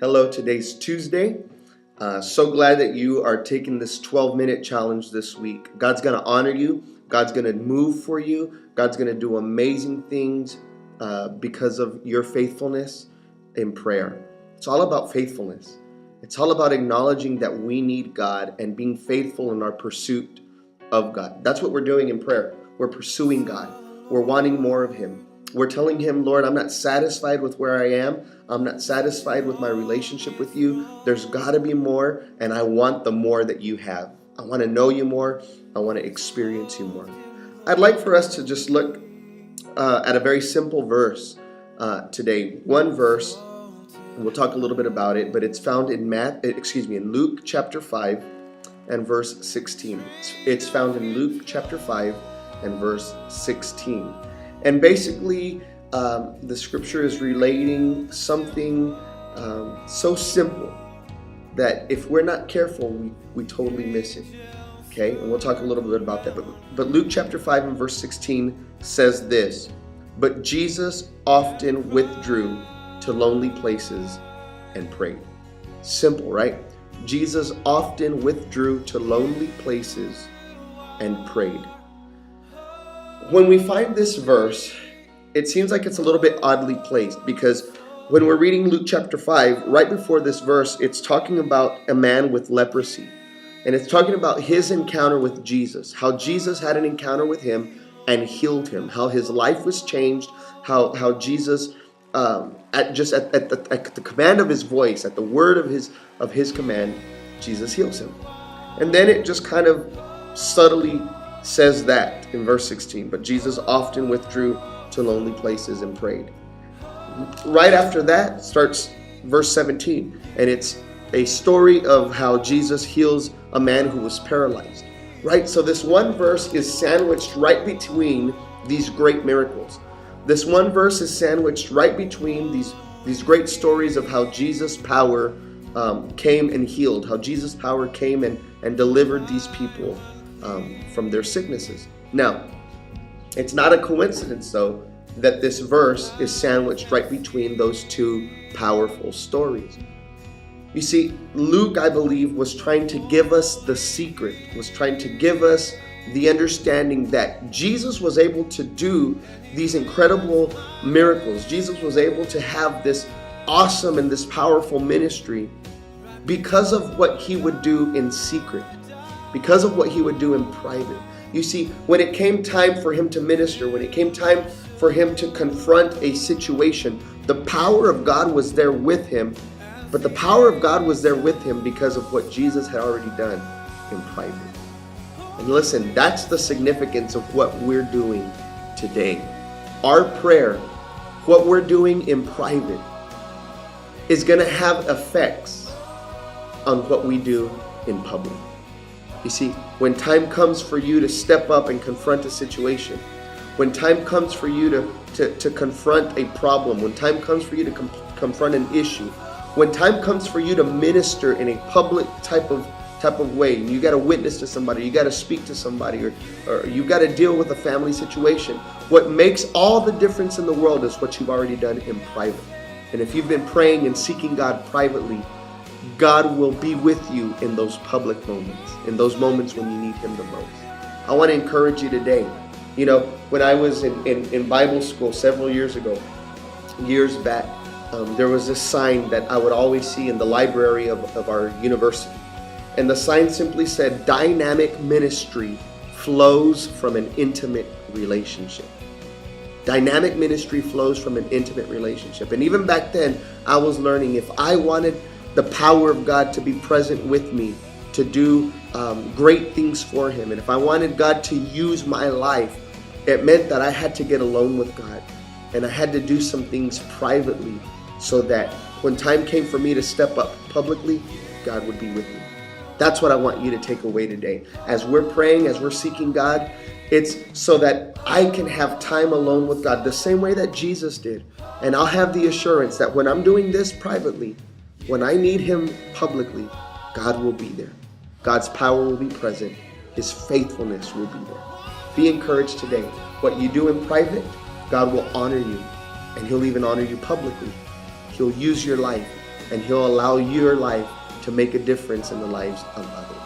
Hello, today's Tuesday. So glad that you are taking this 12-minute challenge this week. God's going to honor you. God's going to move for you. God's going to do amazing things because of your faithfulness in prayer. It's all about faithfulness. It's all about acknowledging that we need God and being faithful in our pursuit of God. That's what we're doing in prayer. We're pursuing God. We're wanting more of Him. We're telling Him, Lord, I'm not satisfied with where I am. I'm not satisfied with my relationship with you. There's got to be more, and I want the more that you have. I want to know you more. I want to experience you more. I'd like for us to just look at a very simple verse today. One verse, and we'll talk a little bit about it, but it's found in Luke chapter 5 and verse 16. It's found in Luke chapter 5 and verse 16. And basically, the scripture is relating something so simple that if we're not careful, we totally miss it. Okay, and we'll talk a little bit about that. But Luke chapter 5 and verse 16 says this: "But Jesus often withdrew to lonely places and prayed." Simple, right? Jesus often withdrew to lonely places and prayed. When we find this verse, it seems like it's a little bit oddly placed, because when we're reading Luke chapter 5, right before this verse, it's talking about a man with leprosy. And it's talking about his encounter with Jesus, how Jesus had an encounter with him and healed him, how his life was changed, how Jesus, at the command of his voice, at the word of his command, Jesus heals him. And then it just kind of subtly says that in verse 16, "But Jesus often withdrew to lonely places and prayed." Right after that starts verse 17, and it's a story of how Jesus heals a man who was paralyzed. Right? So this one verse is sandwiched right between these great miracles. This one verse is sandwiched right between these great stories of how Jesus' power came and healed, how Jesus' power came and delivered these people from their sicknesses. Now, it's not a coincidence, though, that this verse is sandwiched right between those two powerful stories. You see, Luke, I believe, was trying to give us the secret, was trying to give us the understanding that Jesus was able to do these incredible miracles. Jesus was able to have this awesome and this powerful ministry because of what he would do in secret, because of what he would do in private. You see, when it came time for him to minister, when it came time for him to confront a situation, the power of God was there with him, but the power of God was there with him because of what Jesus had already done in private. And listen, that's the significance of what we're doing today. Our prayer, what we're doing in private, is going to have effects on what we do in public. You see, when time comes for you to step up and confront a situation, when time comes for you to confront a problem, when time comes for you to confront an issue, when time comes for you to minister in a public type of way, and you got to witness to somebody, you got to speak to somebody, or you got to deal with a family situation, what makes all the difference in the world is what you've already done in private. And if you've been praying and seeking God privately, God will be with you in those public moments, in those moments when you need Him the most. I want to encourage you today. You know, when I was in Bible school several years back, there was this sign that I would always see in the library of our university. And the sign simply said, "Dynamic ministry flows from an intimate relationship." Dynamic ministry flows from an intimate relationship. And even back then, I was learning, if I wanted the power of God to be present with me, to do great things for Him, and if I wanted God to use my life, it meant that I had to get alone with God, and I had to do some things privately so that when time came for me to step up publicly, God would be with me. That's what I want you to take away today. As we're praying, as we're seeking God, it's so that I can have time alone with God the same way that Jesus did. And I'll have the assurance that when I'm doing this privately, when I need Him publicly, God will be there. God's power will be present. His faithfulness will be there. Be encouraged today. What you do in private, God will honor you, and He'll even honor you publicly. He'll use your life and He'll allow your life to make a difference in the lives of others.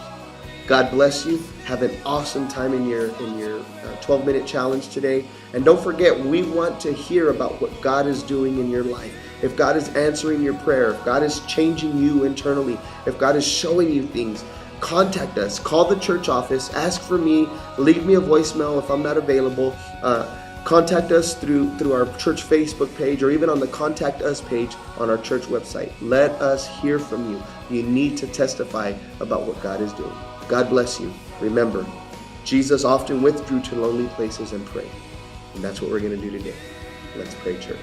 God bless you. Have an awesome time in your 12-minute challenge today. And don't forget, we want to hear about what God is doing in your life. If God is answering your prayer, if God is changing you internally, if God is showing you things, contact us. Call the church office. Ask for me. Leave me a voicemail if I'm not available. Contact us through our church Facebook page or even on the Contact Us page on our church website. Let us hear from you. You need to testify about what God is doing. God bless you. Remember, Jesus often withdrew to lonely places and prayed. And that's what we're going to do today. Let's pray, church.